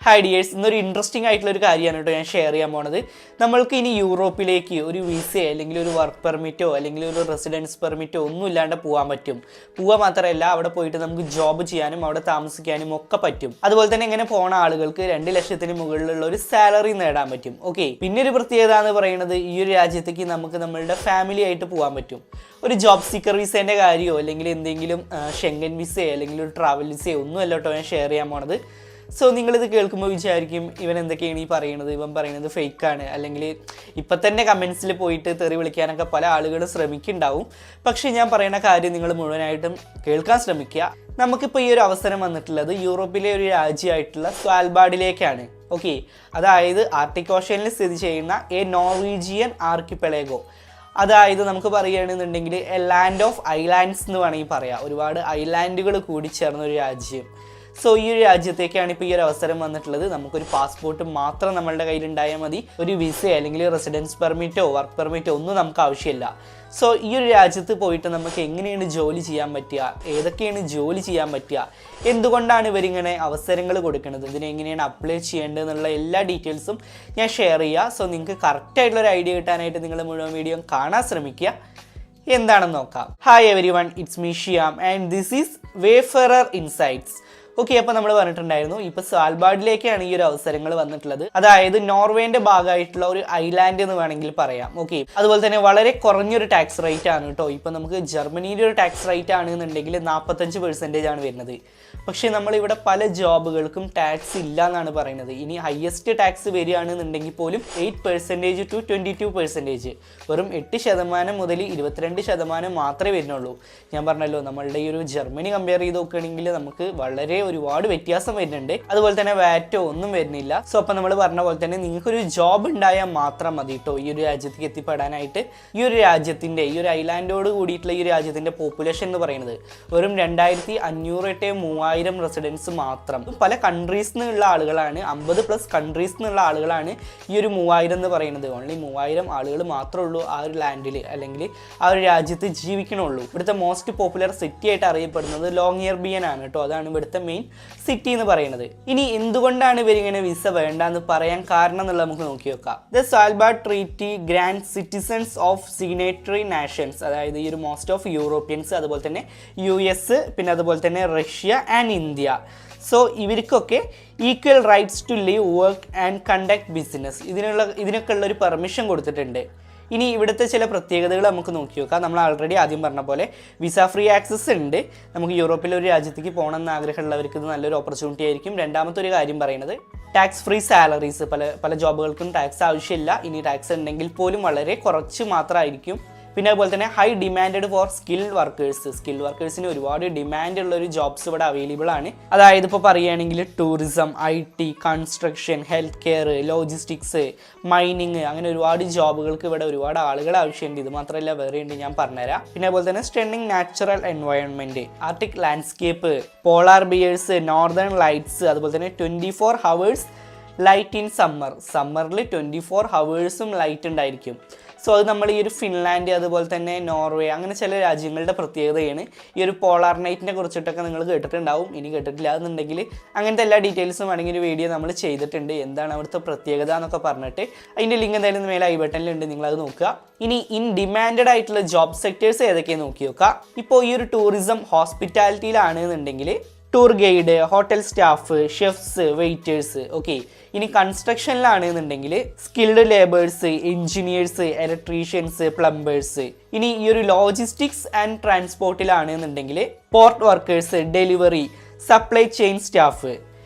Hi dears, ഇന്നൊരു interesting ആയിട്ടുള്ള ഒരു കാര്യമാണ് കേട്ടോ ഞാൻ ഷെയർ ചെയ്യാൻ പോണത്. നമ്മൾക്ക് ഇനി യൂറോപ്പിലേക്ക് ഒരു വിസയോ അല്ലെങ്കിൽ ഒരു വർക്ക് പെർമിറ്റോ അല്ലെങ്കിൽ ഒരു റെസിഡൻസ് പെർമിറ്റോ ഒന്നും ഇല്ലാണ്ട് പോകാൻ പറ്റും. പോകാൻ മാത്രമല്ല, അവിടെ പോയിട്ട് നമുക്ക് ജോബ് ചെയ്യാനും അവിടെ താമസിക്കാനും ഒക്കെ പറ്റും. അതുപോലെ തന്നെ ഇങ്ങനെ പോണ ആളുകൾക്ക് 2 ലക്ഷത്തിന് മുകളിലുള്ള ഒരു സാലറി നേടാൻ പറ്റും. ഓക്കെ, പിന്നെ ഒരു പ്രത്യേകത എന്ന് പറയുന്നത് ഈ ഒരു രാജ്യത്തേക്ക് നമുക്ക് നമ്മളുടെ ഫാമിലി ആയിട്ട് പോകാൻ പറ്റും. ഒരു ജോബ് സീക്കർ വിസേൻ്റെ കാര്യമോ അല്ലെങ്കിൽ എന്തെങ്കിലും ഷെങ്കൻ വിസയോ അല്ലെങ്കിൽ ഒരു ട്രാവൽ വിസയോ ഒന്നും അല്ല കേട്ടോ ഞാൻ ഷെയർ ചെയ്യാൻ പോണത്. സോ നിങ്ങളിത് കേൾക്കുമ്പോൾ വിചാരിക്കും ഇവൻ എന്തൊക്കെയാണ് ഈ പറയുന്നത്, ഇവൻ പറയുന്നത് ഫേക്കാണ്, അല്ലെങ്കിൽ ഇപ്പം തന്നെ കമൻസിൽ പോയിട്ട് തെറി വിളിക്കാനൊക്കെ പല ആളുകളും ശ്രമിക്കുന്നുണ്ടാവും. പക്ഷേ ഞാൻ പറയുന്ന കാര്യം നിങ്ങൾ മുഴുവനായിട്ടും കേൾക്കാൻ ശ്രമിക്കുക. നമുക്കിപ്പോൾ ഈ ഒരു അവസരം വന്നിട്ടുള്ളത് യൂറോപ്പിലെ ഒരു രാജ്യമായിട്ടുള്ള സ്വാൽബാർഡിലേക്കാണ്. ഓക്കെ, അതായത് ആർട്ടിക് ഓഷ്യനിൽ സ്ഥിതി ചെയ്യുന്ന എ നോർവീജിയൻ ആർക്കിപ്പെളേഗോ. അതായത് നമുക്ക് പറയുകയാണെന്നുണ്ടെങ്കിൽ എ ലാൻഡ് ഓഫ് ഐലാൻഡ്സ് എന്ന് വേണമെങ്കിൽ പറയാം. ഒരുപാട് ഐലാൻഡുകൾ കൂടിച്ചേർന്ന ഒരു രാജ്യം. സോ ഈ ഒരു രാജ്യത്തേക്കാണ് ഇപ്പോൾ ഈ ഒരു അവസരം വന്നിട്ടുള്ളത്. നമുക്കൊരു പാസ്പോർട്ട് മാത്രം നമ്മളുടെ കയ്യിലുണ്ടായാൽ മതി. ഒരു വിസ അല്ലെങ്കിൽ റെസിഡൻസ് പെർമിറ്റോ വർക്ക് പെർമിറ്റോ ഒന്നും നമുക്ക് ആവശ്യമില്ല. സോ ഈ ഒരു രാജ്യത്ത് പോയിട്ട് നമുക്ക് എങ്ങനെയാണ് ജോലി ചെയ്യാൻ പറ്റുക, ഏതൊക്കെയാണ് ജോലി ചെയ്യാൻ പറ്റുക, എന്തുകൊണ്ടാണ് ഇവരിങ്ങനെ അവസരങ്ങൾ കൊടുക്കുന്നത്, ഇതിനെങ്ങനെയാണ് അപ്ലൈ ചെയ്യേണ്ടത് എന്നുള്ള എല്ലാ ഡീറ്റെയിൽസും ഞാൻ ഷെയർ ചെയ്യുക. സോ നിങ്ങൾക്ക് കറക്റ്റായിട്ടുള്ളൊരു ഐഡിയ കിട്ടാനായിട്ട് നിങ്ങൾ മുഴുവൻ വീഡിയോ കാണാൻ ശ്രമിക്കുക. എന്താണെന്ന് നോക്കാം. Hi everyone, it's me Shyam and this is Wayfarer Insights. Okay, അപ്പോൾ നമ്മൾ പറഞ്ഞിട്ടുണ്ടായിരുന്നു ഇപ്പോൾ സ്വാൽബാർഡിലേക്കാണ് ഈ ഒരു അവസരങ്ങൾ വന്നിട്ടുള്ളത്. അതായത് നോർവേന്റെ ഭാഗമായിട്ടുള്ള ഒരു ഐലാൻഡ് എന്ന് വേണമെങ്കിൽ പറയാം. ഓക്കെ, അതുപോലെ തന്നെ വളരെ കുറഞ്ഞൊരു ടാക്സ് റേറ്റ് ആണ് കേട്ടോ. ഇപ്പോൾ നമുക്ക് ജർമ്മനിയുടെ ഒരു ടാക്സ് റേറ്റ് ആണെന്നുണ്ടെങ്കിൽ 45% ആണ് വരുന്നത്. പക്ഷേ നമ്മളിവിടെ പല ജോബുകൾക്കും ടാക്സ് ഇല്ല എന്നാണ് പറയുന്നത്. ഇനി ഹയസ്റ്റ് ടാക്സ് വരികയാണെന്നുണ്ടെങ്കിൽ പോലും 8% to 22%, വെറും 8% മുതൽ 22% മാത്രമേ വരുന്നുള്ളൂ. ഞാൻ പറഞ്ഞല്ലോ, നമ്മളുടെ ഈ ഒരു ജർമ്മനി കമ്പയർ ചെയ്ത് നോക്കുകയാണെങ്കിൽ നമുക്ക് വളരെ ഒരുപാട് വ്യത്യാസം വരുന്നുണ്ട്. അതുപോലെ തന്നെ വാറ്റോ ഒന്നും വരുന്നില്ല. സോ അപ്പം നമ്മൾ പറഞ്ഞ പോലെ തന്നെ നിങ്ങൾക്കൊരു ജോബ് ഉണ്ടായാൽ മാത്രം മതി കേട്ടോ ഈ ഒരു രാജ്യത്തേക്ക് എത്തിപ്പെടാനായിട്ട്. ഈ ഒരു രാജ്യത്തിൻ്റെ ഈ ഒരു ഐലാൻഡോട് കൂടിയിട്ടുള്ള ഈ ഒരു രാജ്യത്തിൻ്റെ പോപ്പുലേഷൻ എന്ന് പറയുന്നത് വെറും 2500-3000 റെസിഡൻസ് മാത്രം. പല കൺട്രീസ് നിന്നുള്ള ആളുകളാണ്, 50+ കൺട്രീസ് നിന്നുള്ള ആളുകളാണ് ഈ ഒരു 3000 എന്ന് പറയുന്നത്. ഓൺലി 3000 ആളുകൾ മാത്രമേ ഉള്ളൂ ആ ഒരു ലാൻഡിൽ അല്ലെങ്കിൽ ആ ഒരു രാജ്യത്ത് ജീവിക്കണുള്ളൂ. ഇവിടുത്തെ മോസ്റ്റ് പോപ്പുലർ സിറ്റി ആയിട്ട് അറിയപ്പെടുന്നത് ലോങ്ഇയർബിയൻ ആണ് കേട്ടോ. അതാണ് ഇവിടുത്തെ മെയിൻ സിറ്റി എന്ന് പറയുന്നത്. ഇനി എന്തുകൊണ്ടാണ് ഇവരിങ്ങനെ വിസ വേണ്ട എന്ന് പറയാൻ കാരണം എന്നുള്ളത് നമുക്ക് നോക്കി നോക്കാം. The Svalbard treaty grand citizens of signatory nations, അതായത് ഈ ഒരു മോസ്റ്റ് ഓഫ് യൂറോപ്യൻസ്, അതുപോലെ തന്നെ US, പിന്നെ അതുപോലെ തന്നെ റഷ്യ ആൻഡ് ഇന്ത്യ. സോ ഇവർക്കൊക്കെ equal rights to live, work and conduct business, ഇതിനൊക്കെ ഉള്ളൊരു പെർമിഷൻ കൊടുത്തിട്ടുണ്ട്. ഇനി ഇവിടുത്തെ ചില പ്രത്യേകതകൾ നമുക്ക് നോക്കി നോക്കാം. നമ്മൾ ആൾറെഡി ആദ്യം പറഞ്ഞ പോലെ വിസ ഫ്രീ ആക്സസ് ഉണ്ട്. നമുക്ക് യൂറോപ്പിലെ ഒരു രാജ്യത്തേക്ക് പോകണമെന്ന് ആഗ്രഹമുള്ളവർക്ക് ഇത് നല്ലൊരു ഓപ്പർച്യൂണിറ്റി ആയിരിക്കും. രണ്ടാമത്തെ ഒരു കാര്യം പറയുന്നത് ടാക്സ് ഫ്രീ സാലറീസ്. പല ജോബുകൾക്കും ടാക്സ് ആവശ്യമില്ല. ഇനി ടാക്സ് ഉണ്ടെങ്കിൽ പോലും വളരെ കുറച്ച് മാത്രമായിരിക്കും. പിന്നെ അതുപോലെ തന്നെ ഹൈ ഡിമാൻഡ് ഫോർ സ്കിൽഡ് വർക്കേഴ്സിന് ഒരുപാട് ഡിമാൻഡ് ഉള്ള ഒരു ജോബ്സ് ഇവിടെ അവൈലബിൾ ആണ്. അതായത് ഇപ്പോൾ പറയുകയാണെങ്കിൽ tourism, IT, construction, health care, logistics, mining, അങ്ങനെ ഒരുപാട് ജോബുകൾക്ക് ഇവിടെ ഒരുപാട് ആളുകൾ ആവശ്യമുണ്ട്. ഇത് മാത്രമല്ല വേറെ ഉണ്ട്, ഞാൻ പറഞ്ഞുതരാം. പിന്നെ അതുപോലെ തന്നെ stunning natural environment, Arctic landscape, polar bears, northern lights, അതുപോലെ തന്നെ 24 hours ലൈറ്റ് ഇൻ സമ്മറിൽ 24 hours ലൈറ്റ് ഉണ്ടായിരിക്കും. സോ അത് നമ്മൾ ഈ ഒരു ഫിൻലാൻഡ്, അതുപോലെ തന്നെ നോർവേ, അങ്ങനെ ചില രാജ്യങ്ങളുടെ പ്രത്യേകതയാണ്. ഈ ഒരു പോളാർ നൈറ്റിനെ കുറിച്ചിട്ടൊക്കെ നിങ്ങൾ കേട്ടിട്ടുണ്ടാവും. ഇനി കേട്ടിട്ടില്ല എന്നുണ്ടെങ്കിൽ അങ്ങനത്തെ എല്ലാ ഡീറ്റെയിൽസും വേണമെങ്കിൽ ഒരു വീഡിയോ നമ്മൾ ചെയ്തിട്ടുണ്ട്, എന്താണ് അവിടുത്തെ പ്രത്യേകത എന്നൊക്കെ പറഞ്ഞിട്ട്. അതിൻ്റെ ലിങ്ക് എന്തായാലും മേലെ ഐ ബട്ടണിലുണ്ട്, നിങ്ങളത് നോക്കുക. ഇനി ഇൻ ഡിമാൻഡഡ് ആയിട്ടുള്ള ജോബ് സെക്ടേഴ്സ് ഏതൊക്കെയാണ് നോക്കി നോക്കുക. ഇപ്പോൾ ഈ ഒരു ടൂറിസം, ഹോസ്പിറ്റാലിറ്റിയിലാണെന്നുണ്ടെങ്കിൽ tour guide, hotel staff, chefs, waiters. Okay, ഇനി കൺസ്ട്രക്ഷനിലാണെന്നുണ്ടെങ്കിൽ skilled labours, engineers, electricians, plumbers. ഇനി ഈ ഒരു ലോജിസ്റ്റിക്സ് ആൻഡ് ട്രാൻസ്പോർട്ടിലാണെന്നുണ്ടെങ്കിൽ port workers, delivery, supply chain staff.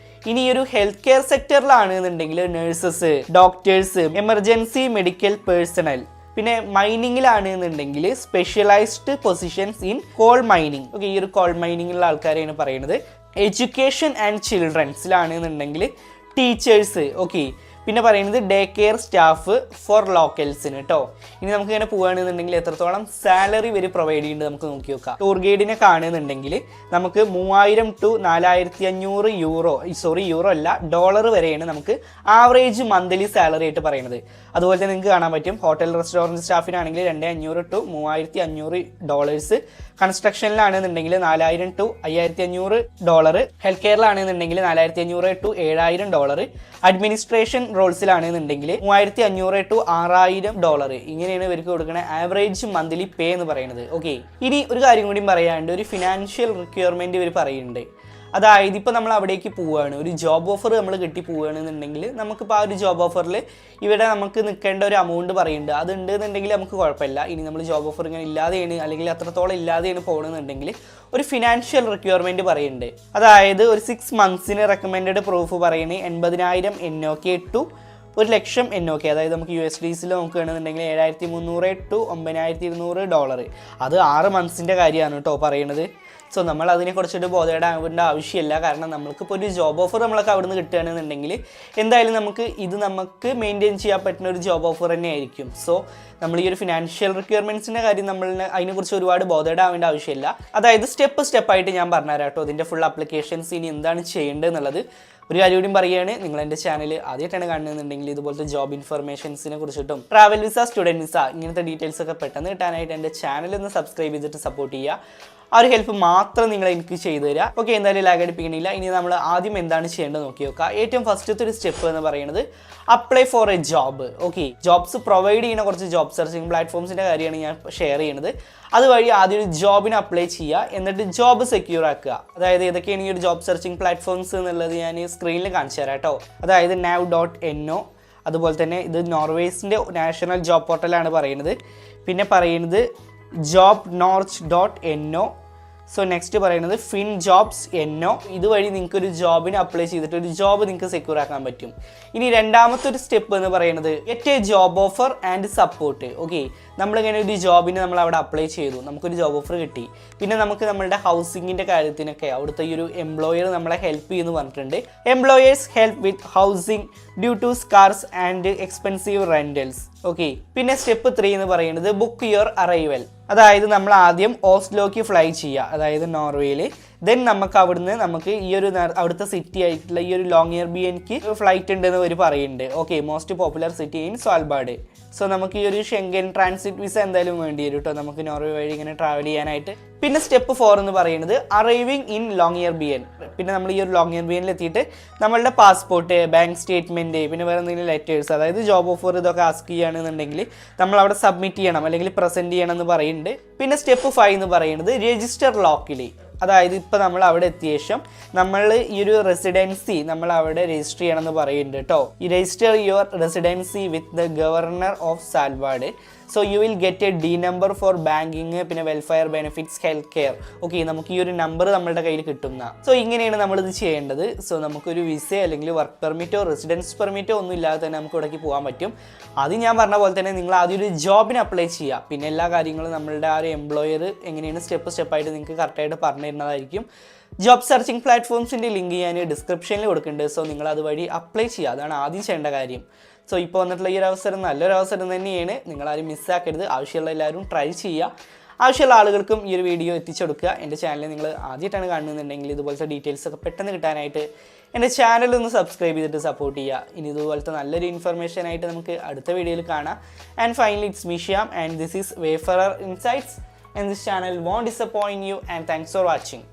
ഇനി ഈ ഒരു ഹെൽത്ത് കെയർ സെക്ടറിലാണെന്നുണ്ടെങ്കിൽ nurses, doctors, emergency medical personnel. പിന്നെ മൈനിങ്ങിലാണെന്നുണ്ടെങ്കിൽ specialised positions in coal mining. Okay, ഈ ഒരു കോൾ മൈനിങ്ങിലുള്ള ആൾക്കാരെയാണ് പറയുന്നത്. Education and ചിൽഡ്രൻസിലാണെന്നുണ്ടെങ്കിൽ teachers. ഓക്കെ, പിന്നെ പറയുന്നത് ഡേ കെയർ സ്റ്റാഫ് ഫോർ ലോക്കൽസിന് കേട്ടോ. ഇനി നമുക്ക് ഇങ്ങനെ പോകുകയാണെന്നുണ്ടെങ്കിൽ എത്രത്തോളം സാലറി ഇവർ പ്രൊവൈഡ് ചെയ്യുന്നുണ്ട് നമുക്ക് നോക്കി നോക്കാം. ടൂർ ഗൈഡിനെ കാണുന്നുണ്ടെങ്കിൽ നമുക്ക് 3000 to 4500 യൂറോ അല്ല ഡോളർ വരെയാണ് നമുക്ക് ആവറേജ് മന്ത്ലി സാലറി ആയിട്ട് പറയുന്നത്. അതുപോലെ തന്നെ നിങ്ങൾക്ക് കാണാൻ പറ്റും ഹോട്ടൽ റെസ്റ്റോറൻറ്റ് സ്റ്റാഫിനാണെങ്കിൽ 2500 to 3500 ഡോളേഴ്സ്, കൺസ്ട്രക്ഷനിലാണെന്നുണ്ടെങ്കിൽ 4000 to 5500 ഡോളർ, ഹെൽത്ത് കെയറിലാണെന്നുണ്ടെങ്കിൽ 4500 to 7000 ഡോളർ, അഡ്മിനിസ്ട്രേഷൻ റോൾസിലാണെന്നുണ്ടെങ്കിൽ 3500 to 6000 ഡോളർ. ഇങ്ങനെയാണ് ഇവർക്ക് കൊടുക്കുന്ന ആവറേജ് മന്ത്ലി പേ എന്ന് പറയുന്നത്. ഓക്കെ, ഇനി ഒരു കാര്യം കൂടി പറയാണ്ട് ഒരു ഫിനാൻഷ്യൽ റിക്വയർമെന്റ് ഇവർ പറയുന്നുണ്ട്. അതായത് ഇപ്പോൾ നമ്മൾ അവിടേക്ക് പോവുകയാണ്, ഒരു ജോബ് ഓഫർ നമ്മൾ കിട്ടി പോവുകയാണെന്നുണ്ടെങ്കിൽ നമുക്കിപ്പോൾ ആ ഒരു ജോബ് ഓഫറിൽ ഇവിടെ നമുക്ക് നിൽക്കേണ്ട ഒരു എമൗണ്ട് പറയുന്നുണ്ട്. അത് ഉണ്ടെന്നുണ്ടെങ്കിൽ നമുക്ക് കുഴപ്പമില്ല. ഇനി നമ്മൾ ജോബ് ഓഫർ ഇങ്ങനെ ഇല്ലാതെയാണ് അല്ലെങ്കിൽ അത്രത്തോളം ഇല്ലാതെയാണ് പോകണമെന്നുണ്ടെങ്കിൽ ഒരു ഫിനാൻഷ്യൽ റിക്വയർമെൻറ്റ് പറയുന്നുണ്ട്. അതായത് ഒരു 6 monthsന് റെക്കമെൻഡഡ് പ്രൂഫ് പറയുന്നത് 80,000 NOK ടു 1,00,000 NOK. അതായത് നമുക്ക് USDസിൽ നോക്കുകയാണെന്നുണ്ടെങ്കിൽ 7300 to 9200 ഡോളർ. അത് 6 monthsൻ്റെ കാര്യമാണ് കേട്ടോ പറയുന്നത്. സോ നമ്മൾ അതിനെക്കുറിച്ചിട്ട് ബോധേടാവേണ്ട ആവശ്യമില്ല. കാരണം നമുക്കിപ്പോൾ ഒരു ജോബ് ഓഫർ നമ്മളൊക്കെ അവിടെ നിന്ന് കിട്ടുകയാണെന്നുണ്ടെങ്കിൽ എന്തായാലും നമുക്ക് മെയിൻറ്റെയിൻ ചെയ്യാൻ പറ്റുന്ന ഒരു ജോബ് ഓഫർ തന്നെ ആയിരിക്കും. സോ നമ്മൾ ഈ ഒരു ഫിനാൻഷ്യൽ റിക്വയർമെൻറ്റ്സിൻ്റെ കാര്യം അതിനെക്കുറിച്ച് ഒരുപാട് ബോധേടാവേണ്ട ആവശ്യമില്ല. അതായത് സ്റ്റെപ്പായിട്ട് ഞാൻ പറഞ്ഞുതരാം കേട്ടോ ഇതിൻ്റെ ഫുൾ അപ്ലിക്കേഷൻസ് ഇനി എന്താണ് ചെയ്യേണ്ടത് എന്നുള്ളത്. ഒരു കാര്യം കൂടി പറയുകയാണ്, നിങ്ങൾ എൻ്റെ ചാനൽ ആദ്യമായിട്ടാണ് കാണുന്നുണ്ടെങ്കിൽ ഇതുപോലത്തെ ജോബ് ഇൻഫർമേഷൻസിനെ കുറിച്ചിട്ടും ട്രാവൽ വിസ, സ്റ്റുഡൻറ്റ് വിസ ഇങ്ങനത്തെ ഡീറ്റെയിൽസ് ഒക്കെ പെട്ടെന്ന് കിട്ടാനായിട്ട് എൻ്റെ ചാനൽ ഒന്ന് സബ്സ്ക്രൈബ് ചെയ്തിട്ട് സപ്പോർട്ട് ചെയ്യുക. ആ ഒരു ഹെൽപ്പ് മാത്രം നിങ്ങൾ എനിക്ക് ചെയ്തു തരിക. ഓക്കെ, എന്തായാലും ലാഗ് അടിപ്പിക്കണില്ല. ഇനി നമ്മൾ ആദ്യം എന്താണ് ചെയ്യേണ്ടത് നോക്കി നോക്കുക. ഏറ്റവും ഫസ്റ്റത്തെ ഒരു സ്റ്റെപ്പ് എന്ന് പറയുന്നത് apply for A job. Okay, jobs provide ചെയ്യുന്ന കുറച്ച് ജോബ് സെർച്ചിങ് പ്ലാറ്റ്ഫോംസിൻ്റെ കാര്യമാണ് ഞാൻ ഷെയർ ചെയ്യുന്നത്. അതുവഴി ആദ്യം ഒരു ജോബിന് അപ്ലൈ ചെയ്യുക, എന്നിട്ട് ജോബ് സെക്യൂർ ആക്കുക. അതായത് ഏതൊക്കെയാണ് ഈ ഒരു ജോബ് സെർച്ചിങ് പ്ലാറ്റ്ഫോംസ് എന്നുള്ളത് ഞാൻ സ്ക്രീനിൽ കാണിച്ചു തരാം കേട്ടോ. അതായത് nav.no, അതുപോലെ തന്നെ ഇത് നോർവേസിൻ്റെ നാഷണൽ ജോബ് പോർട്ടലാണ് പറയുന്നത്. പിന്നെ പറയുന്നത് jobnorch.no. സോ നെക്സ്റ്റ് പറയുന്നത് FinJobs.no. ഇതുവഴി നിങ്ങൾക്ക് ഒരു ജോബിന് അപ്ലൈ ചെയ്തിട്ട് ഒരു ജോബ് നിങ്ങൾക്ക് സെക്യൂർ ആക്കാൻ പറ്റും. ഇനി രണ്ടാമത്തെ ഒരു സ്റ്റെപ്പ് എന്ന് പറയുന്നത് get A job offer and support. Okay, നമ്മളിങ്ങനെ ഒരു ജോബിന് നമ്മൾ അവിടെ അപ്ലൈ ചെയ്തു, നമുക്കൊരു ജോബ് ഓഫർ കിട്ടി. പിന്നെ നമുക്ക് നമ്മളുടെ ഹൗസിങ്ങിൻ്റെ കാര്യത്തിനൊക്കെ അവിടുത്തെ ഈ ഒരു എംപ്ലോയർ നമ്മളെ ഹെൽപ്പ് ചെയ്യുമെന്ന് പറഞ്ഞിട്ടുണ്ട്. Employers help with housing due to scarce and expensive rentals. Okay, പിന്നെ സ്റ്റെപ്പ് 3 എന്ന് പറയുന്നത് ബുക്ക് യുവർ അറൈവൽ. അതായത് നമ്മൾ ആദ്യം ഓസ്ലോക്ക് ഫ്ലൈ ചെയ്യുക, അതായത് നോർവേയിൽ. ദെൻ നമുക്ക് ഈ ഒരു അവിടുത്തെ സിറ്റി ആയിട്ടുള്ള ഈ ഒരു ലോങ്ങിയർബിയൻക്ക് ഫ്ലൈറ്റ് ഉണ്ടെന്ന് അവർ പറയുന്നുണ്ട്. Okay, most popular city in Svalbard. So നമുക്ക് ഈ ഒരു ഷെങ്കൻ ട്രാൻസിറ്റ് വിസ എന്തായാലും വേണ്ടി വരും കേട്ടോ, നമുക്ക് നോർവേ വഴി ഇങ്ങനെ ട്രാവൽ ചെയ്യാനായിട്ട്. പിന്നെ സ്റ്റെപ്പ് 4 എന്ന് പറയുന്നത് അറൈവിങ് ഇൻ ലോങ്ങിയർബിയൻ. പിന്നെ നമ്മൾ ഈ ഒരു ലോങ്ങിയർബിയനിൽ എത്തിയിട്ട് നമ്മളുടെ പാസ്പോർട്ട്, ബാങ്ക് സ്റ്റേറ്റ്മെൻറ്റ്, പിന്നെ വേറെ എന്തെങ്കിലും ലെറ്റേഴ്സ്, അതായത് ജോബ് ഓഫർ ഇതൊക്കെ ആസ്ക് ചെയ്യുകയാണെന്നുണ്ടെങ്കിൽ നമ്മൾ അവിടെ സബ്മിറ്റ് ചെയ്യണം അല്ലെങ്കിൽ പ്രസൻറ്റ് ചെയ്യണം എന്ന് പറയുന്നുണ്ട്. പിന്നെ സ്റ്റെപ്പ് 5 എന്ന് പറയുന്നത് രജിസ്റ്റർ ലോക്കലി. അതായത് ഇപ്പോൾ നമ്മൾ അവിടെ എത്തിയ ശേഷം നമ്മൾ ഈ ഒരു റെസിഡൻസി നമ്മൾ അവിടെ രജിസ്റ്റർ ചെയ്യണമെന്ന് പറയുന്നുണ്ട് കേട്ടോ. ഈ register your residency with the governor of Salvador. So you will get a D number for banking, പിന്നെ welfare benefits, health care. Okay, നമുക്ക് ഈ ഒരു നമ്പർ നമ്മളുടെ കയ്യിൽ കിട്ടുന്ന. സോ ഇങ്ങനെയാണ് നമ്മളിത് ചെയ്യേണ്ടത്. സോ നമുക്കൊരു വിസ അല്ലെങ്കിൽ വർക്ക് പെർമിറ്റോ റെസിഡൻസ് പെർമിറ്റോ ഒന്നും ഇല്ലാതെ തന്നെ നമുക്ക് ഇവിടേക്ക് പോകാൻ പറ്റും. അത് ഞാൻ പറഞ്ഞ പോലെ തന്നെ നിങ്ങൾ ആദ്യം ഒരു ജോബിന് അപ്ലൈ ചെയ്യുക. പിന്നെ എല്ലാ കാര്യങ്ങളും നമ്മളുടെ ആ ഒരു എംപ്ലോയർ എങ്ങനെയാണ് സ്റ്റെപ്പായിട്ട് നിങ്ങൾക്ക് കറക്റ്റായിട്ട് പറഞ്ഞു തരുന്നതായിരിക്കും. ജോബ് സെർച്ചിങ് പ്ലാറ്റ്ഫോംസിൻ്റെ ലിങ്ക് ഞാൻ ഡിസ്ക്രിപ്ഷനിൽ കൊടുക്കുന്നുണ്ട്. സോ നിങ്ങൾ അതുവഴി അപ്ലൈ ചെയ്യുക, അതാണ് ആദ്യം ചെയ്യേണ്ട കാര്യം. സോ ഇപ്പോൾ വന്നിട്ടുള്ള ഈ ഒരു അവസരം നല്ലൊരു അവസരം തന്നെയാണ്, നിങ്ങളാരും മിസ്സാക്കരുത്. ആവശ്യമുള്ള എല്ലാവരും ട്രൈ ചെയ്യുക. ആവശ്യമുള്ള ആളുകൾക്കും ഈ ഒരു വീഡിയോ എത്തിച്ചു കൊടുക്കുക. എൻ്റെ ചാനൽ നിങ്ങൾ ആദ്യമായിട്ടാണ് കാണുന്നുണ്ടെങ്കിൽ ഇതുപോലത്തെ ഡീറ്റെയിൽസ് ഒക്കെ പെട്ടെന്ന് കിട്ടാനായിട്ട് എൻ്റെ ചാനലൊന്ന് സബ്സ്ക്രൈബ് ചെയ്തിട്ട് സപ്പോർട്ട് ചെയ്യുക. ഇനി ഇതുപോലത്തെ നല്ലൊരു ഇൻഫർമേഷൻ ആയിട്ട് നമുക്ക് അടുത്ത വീഡിയോയിൽ കാണാം. And finally it's me Shyam and this is Wayfarer insights. And this channel won't disappoint you, and thanks for watching.